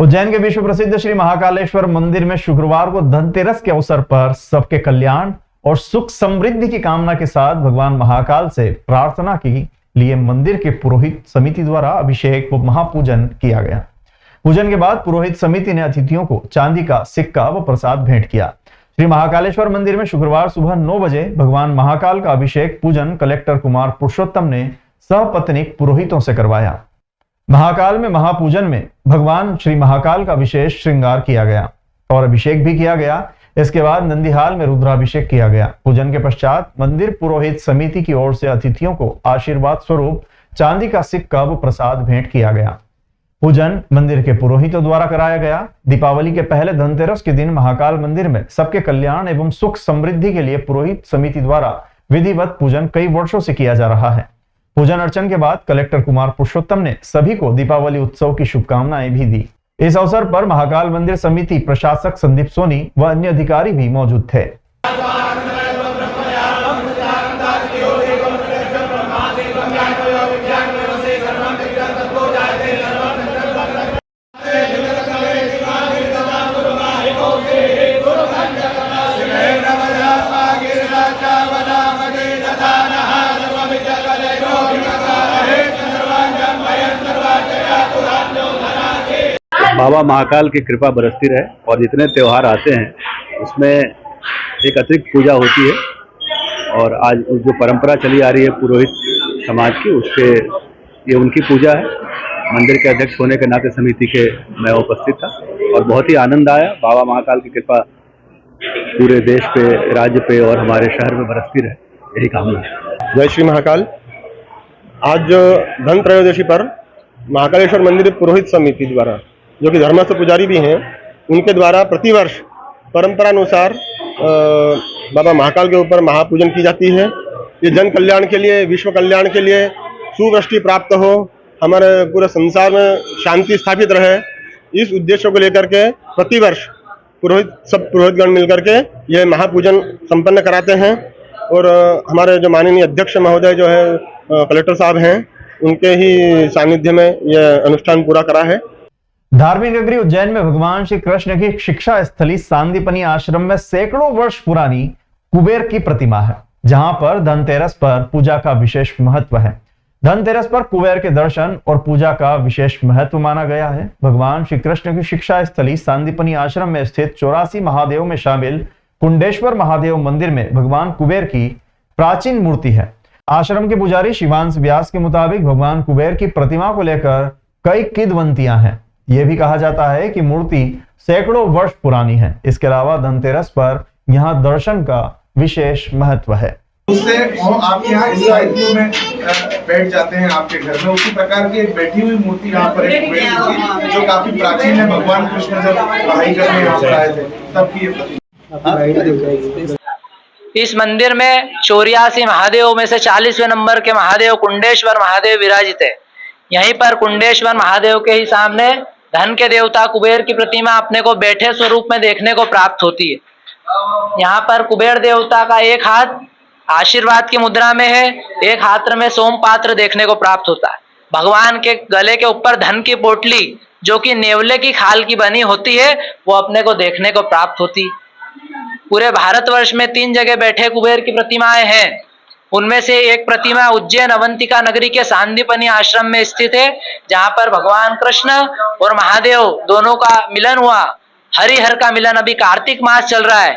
उज्जैन के विश्व प्रसिद्ध श्री महाकालेश्वर मंदिर में शुक्रवार को धनतेरस के अवसर पर सबके कल्याण और सुख समृद्धि की कामना के साथ भगवान महाकाल से प्रार्थना के लिए मंदिर के पुरोहित समिति द्वारा अभिषेक व महापूजन किया गया। पूजन के बाद पुरोहित समिति ने अतिथियों को चांदी का सिक्का व प्रसाद भेंट किया। श्री महाकालेश्वर मंदिर में शुक्रवार सुबह 9 बजे भगवान महाकाल का अभिषेक पूजन कलेक्टर कुमार पुरुषोत्तम ने सहपत्नीक पुरोहितों से करवाया। महाकाल में महापूजन में भगवान श्री महाकाल का विशेष श्रृंगार किया गया और अभिषेक भी किया गया। इसके बाद नंदीहाल में रुद्राभिषेक किया गया। पूजन के पश्चात मंदिर पुरोहित समिति की ओर से अतिथियों को आशीर्वाद स्वरूप चांदी का सिक्का व प्रसाद भेंट किया गया। पूजन मंदिर के पुरोहितों द्वारा कराया गया। दीपावली के पहले धनतेरस के दिन महाकाल मंदिर में सबके कल्याण एवं सुख समृद्धि के लिए पुरोहित समिति द्वारा विधिवत पूजन कई वर्षों से किया जा रहा है। पूजन अर्चन के बाद कलेक्टर कुमार पुरुषोत्तम ने सभी को दीपावली उत्सव की शुभकामनाएं भी दी। इस अवसर पर महाकाल मंदिर समिति प्रशासक संदीप सोनी व अन्य अधिकारी भी मौजूद थे। बाबा महाकाल की कृपा बरसती रहे और जितने त्यौहार आते हैं उसमें एक अतिरिक्त पूजा होती है और आज जो परंपरा चली आ रही है पुरोहित समाज की उसके ये उनकी पूजा है। मंदिर के अध्यक्ष होने के नाते समिति के मैं उपस्थित था और बहुत ही आनंद आया। बाबा महाकाल की कृपा पूरे देश पे, राज्य पे और हमारे शहर में बरसती रहे, यही कामना है। जय श्री महाकाल। आज धन त्रयोदशी पर महाकालेश्वर मंदिर पुरोहित समिति द्वारा, जो कि धर्मस्थ पुजारी भी हैं, उनके द्वारा प्रतिवर्ष परंपरानुसार बाबा महाकाल के ऊपर महापूजन की जाती है। ये जन कल्याण के लिए, विश्व कल्याण के लिए, सुवृष्टि प्राप्त हो, हमारे पूरे संसार में शांति स्थापित रहे, इस उद्देश्य को लेकर के प्रतिवर्ष सब पुरोहितगण मिलकर के ये महापूजन संपन्न कराते हैं। और हमारे जो माननीय अध्यक्ष महोदय जो है कलेक्टर साहब हैं, उनके ही सानिध्य में यह अनुष्ठान पूरा करा है। धार्मिक नगरी उज्जैन में भगवान श्री कृष्ण की शिक्षा स्थली सांदीपनी आश्रम में सैकड़ों वर्ष पुरानी कुबेर की प्रतिमा है, जहां पर धनतेरस पर पूजा का विशेष महत्व है। धनतेरस पर कुबेर के दर्शन और पूजा का विशेष महत्व माना गया है। भगवान श्री कृष्ण की शिक्षा स्थली सांदीपनी आश्रम में स्थित 84 महादेव में शामिल कुंडेश्वर महादेव मंदिर में भगवान कुबेर की प्राचीन मूर्ति है। आश्रम के पुजारी शिवांश व्यास के मुताबिक भगवान कुबेर की प्रतिमा को लेकर कई किंवदंतियां हैं। यह भी कहा जाता है कि मूर्ति सैकड़ों वर्ष पुरानी है। इसके अलावा धनतेरस पर यहाँ दर्शन का विशेष महत्व है। उससे आप यहाँ इस साइकिल में बैठ जाते हैं आपके घर में, उसी प्रकार की एक बैठी हुई मूर्ति यहाँ पर एक कुबेर की, जो काफी प्राचीन है। भगवान कृष्ण जब पढ़ाई करने यहाँ पर आए थे तब की ये इस मंदिर में 84 महादेव में से 40वें नंबर के महादेव कुंडेश्वर महादेव विराजित है। यहीं पर कुंडेश्वर महादेव के ही सामने धन के देवता कुबेर की प्रतिमा अपने को बैठे स्वरूप में देखने को प्राप्त होती है। यहाँ पर कुबेर देवता का एक हाथ आशीर्वाद की मुद्रा में है, एक हाथ में सोम पात्र देखने को प्राप्त होता है। भगवान के गले के ऊपर धन की पोटली, जो कि नेवले की खाल की बनी होती है, वो अपने को देखने को प्राप्त होती। पूरे भारतवर्ष में 3 जगह बैठे कुबेर की प्रतिमाएं हैं। उनमें से एक प्रतिमा उज्जैन अवंतिका नगरी के सांदीपनी आश्रम में स्थित है, जहां पर भगवान कृष्ण और महादेव दोनों का मिलन हुआ। हरिहर का मिलन, अभी कार्तिक मास चल रहा है,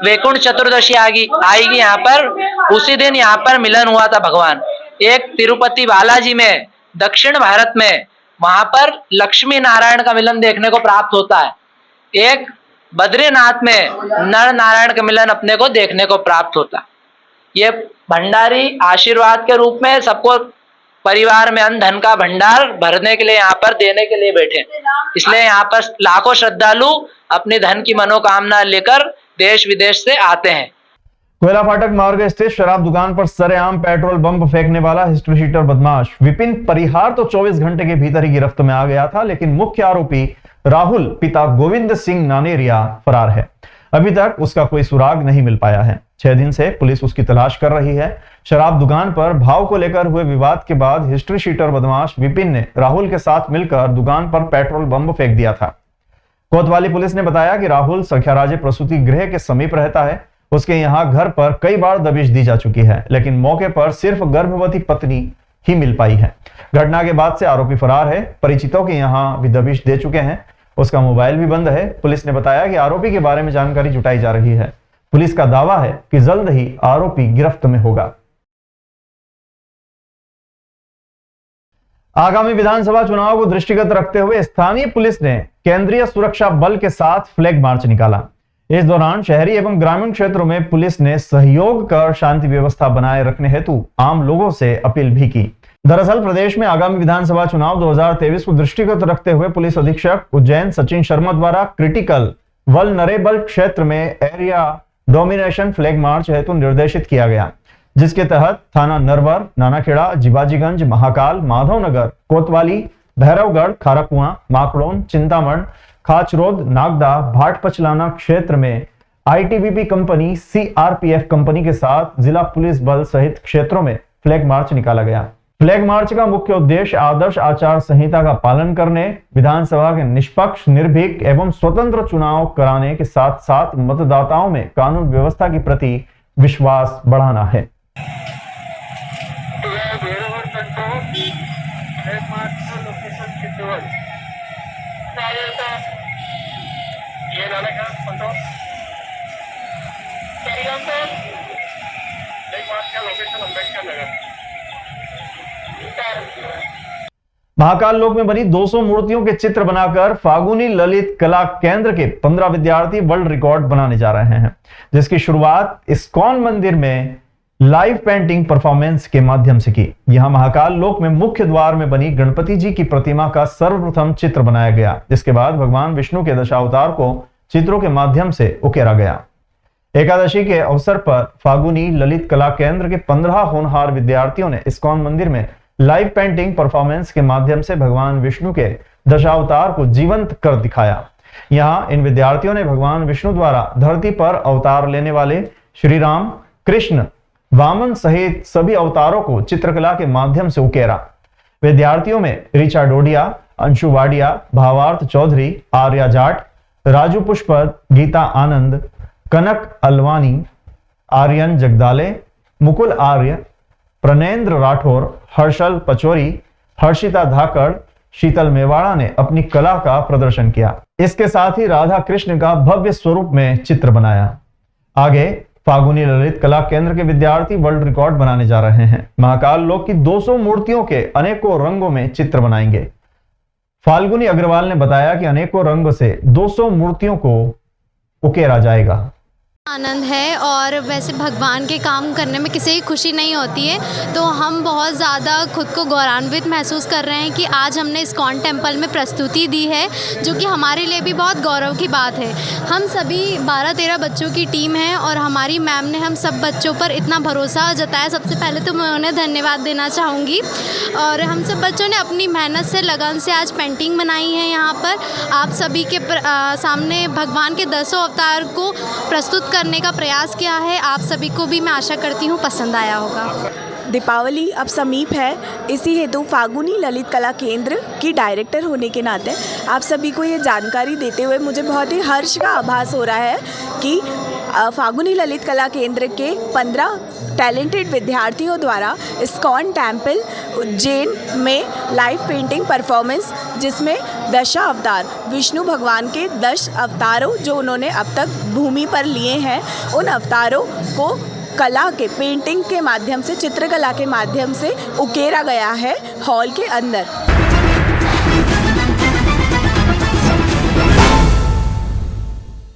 वैकुंठ चतुर्दशी आएगी यहाँ पर, उसी दिन यहाँ पर मिलन हुआ था भगवान। एक तिरुपति बालाजी में, दक्षिण भारत में, वहां पर लक्ष्मी नारायण का मिलन देखने को प्राप्त होता है। एक बद्रीनाथ में नर नारायण का मिलन अपने को देखने को प्राप्त होता है। ये भंडारी आशीर्वाद के रूप में सबको परिवार में अन्न धन का भंडार भरने के लिए यहाँ पर देने के लिए बैठे, इसलिए यहाँ पर लाखों श्रद्धालु अपने धन की मनोकामना लेकर देश विदेश से आते हैं। कोयला फाटक मार्ग स्थित शराब दुकान पर सरेआम पेट्रोल बम फेंकने वाला हिस्ट्री शीटर बदमाश विपिन परिहार तो 24 घंटे के भीतर ही गिरफ्त में आ गया था, लेकिन मुख्य आरोपी राहुल पिता गोविंद सिंह नानेरिया फरार है। अभी तक उसका कोई सुराग नहीं मिल पाया है। 6 दिन से पुलिस उसकी तलाश कर रही है। शराब दुकान पर भाव को लेकर हुए विवाद के बाद हिस्ट्री शीटर बदमाश विपिन ने राहुल के साथ मिलकर दुकान पर पेट्रोल बम फेंक दिया था। कोतवाली पुलिस ने बताया कि राहुल सख्याराजे प्रसूति गृह के समीप रहता है। उसके यहाँ घर पर कई बार दबिश दी जा चुकी है, लेकिन मौके पर सिर्फ गर्भवती पत्नी ही मिल पाई है। घटना के बाद से आरोपी फरार है। परिचितों के यहाँ भी दबिश दे चुके हैं। उसका मोबाइल भी बंद है। पुलिस ने बताया कि आरोपी के बारे में जानकारी जुटाई जा रही है। पुलिस का दावा है कि जल्द ही आरोपी गिरफ्त में होगा। आगामी विधानसभा चुनाव को दृष्टिगत रखते हुए स्थानीय पुलिस ने केंद्रीय सुरक्षा बल के साथ फ्लैग मार्च निकाला। इस दौरान शहरी एवं ग्रामीण क्षेत्रों में पुलिस ने सहयोग कर शांति व्यवस्था बनाए रखने हेतु आम लोगों से अपील भी की। दरअसल प्रदेश में आगामी विधानसभा चुनाव 2023 को दृष्टिगत रखते हुए पुलिस अधीक्षक उज्जैन सचिन शर्मा द्वारा क्रिटिकल वल्नरेबल क्षेत्र में एरिया डोमिनेशन फ्लैग मार्च हेतु निर्देशित किया गया, जिसके तहत थाना नरवर, नानाखेड़ा, जिबाजीगंज, महाकाल, माधवनगर, कोतवाली, भैरवगढ़, खाराकुआं, माकड़ोन, चिंतामण, खाचरोद, नागदा, भाटपचलाना क्षेत्र में आईटीबीपी कंपनी, सीआरपीएफ कंपनी के साथ जिला पुलिस बल सहित क्षेत्रों में फ्लैग मार्च निकाला गया। फ्लैग मार्च का मुख्य उद्देश्य आदर्श आचार संहिता का पालन करने, विधानसभा के निष्पक्ष, निर्भीक एवं स्वतंत्र चुनाव कराने के साथ साथ मतदाताओं में कानून व्यवस्था के प्रति विश्वास बढ़ाना है। महाकाल लोक में बनी 200 मूर्तियों के चित्र बनाकर फागुनी ललित कला केंद्र के 15 विद्यार्थी वर्ल्ड रिकॉर्ड बनाने जा रहे हैं, जिसकी शुरुआत इस्कॉन मंदिर में लाइव पेंटिंग परफॉर्मेंस के माध्यम से की। यहां महाकाल लोक में मुख्य द्वार में बनी गणपति जी की प्रतिमा का सर्वप्रथम चित्र बनाया गया, जिसके बाद भगवान विष्णु के दशावतार को चित्रों के माध्यम से उकेरा गया। एकादशी के अवसर पर फागुनी ललित कला केंद्र के 15 होनहार विद्यार्थियों ने इस्कॉन मंदिर में लाइव पेंटिंग परफॉर्मेंस के माध्यम से भगवान विष्णु के दशावतार को जीवंत कर दिखाया। यहाँ इन विद्यार्थियों ने भगवान विष्णु द्वारा धरती पर अवतार लेने वाले श्री राम, कृष्ण, वामन सहित सभी अवतारों को चित्रकला के माध्यम से उकेरा। विद्यार्थियों में ऋचा डोडिया, अंशु वाडिया, भावार्थ चौधरी, आर्या जाट, राजू पुष्पद, गीता आनंद, कनक अलवानी, आर्यन जगदाले, मुकुल आर्य, प्रणेंद्र राठौर, हर्षल पचोरी, हर्षिता धाकड़, शीतल मेवाड़ा ने अपनी कला का प्रदर्शन किया। इसके साथ ही राधा कृष्ण का भव्य स्वरूप में चित्र बनाया। आगे फागुनी ललित कला केंद्र के विद्यार्थी वर्ल्ड रिकॉर्ड बनाने जा रहे हैं। महाकाल लोक की 200 मूर्तियों के अनेकों रंगों में चित्र बनाएंगे। फाल्गुनी अग्रवाल ने बताया कि अनेकों रंग से 200 मूर्तियों को उकेरा जाएगा। आनंद है और वैसे भगवान के काम करने में किसी की खुशी नहीं होती है, तो हम बहुत ज़्यादा खुद को गौरवान्वित महसूस कर रहे हैं कि आज हमने इस्कॉन टेम्पल में प्रस्तुति दी है, जो कि हमारे लिए भी बहुत गौरव की बात है। हम सभी 12-13 बच्चों की टीम है और हमारी मैम ने हम सब बच्चों पर इतना भरोसा जताया। सबसे पहले तो मैं उन्हें धन्यवाद देना चाहूँगी। और हम सब बच्चों ने अपनी मेहनत से, लगन से आज पेंटिंग बनाई है। यहाँ पर आप सभी के सामने भगवान के 10 अवतार को प्रस्तुत करने का प्रयास किया है। आप सभी को भी मैं आशा करती हूँ पसंद आया होगा। दीपावली अब समीप है, इसी हेतु फागुनी ललित कला केंद्र की डायरेक्टर होने के नाते आप सभी को ये जानकारी देते हुए मुझे बहुत ही हर्ष का आभास हो रहा है कि फागुनी ललित कला केंद्र के 15 टैलेंटेड विद्यार्थियों द्वारा इस्कॉन टेम्पल उज्जैन में लाइव पेंटिंग परफॉर्मेंस, जिसमें दशा अवतार विष्णु भगवान के 10 अवतारों जो उन्होंने अब तक भूमि पर लिए हैं, उन अवतारों को कला के पेंटिंग के माध्यम से, चित्रकला के माध्यम से उकेरा गया है हॉल के अंदर।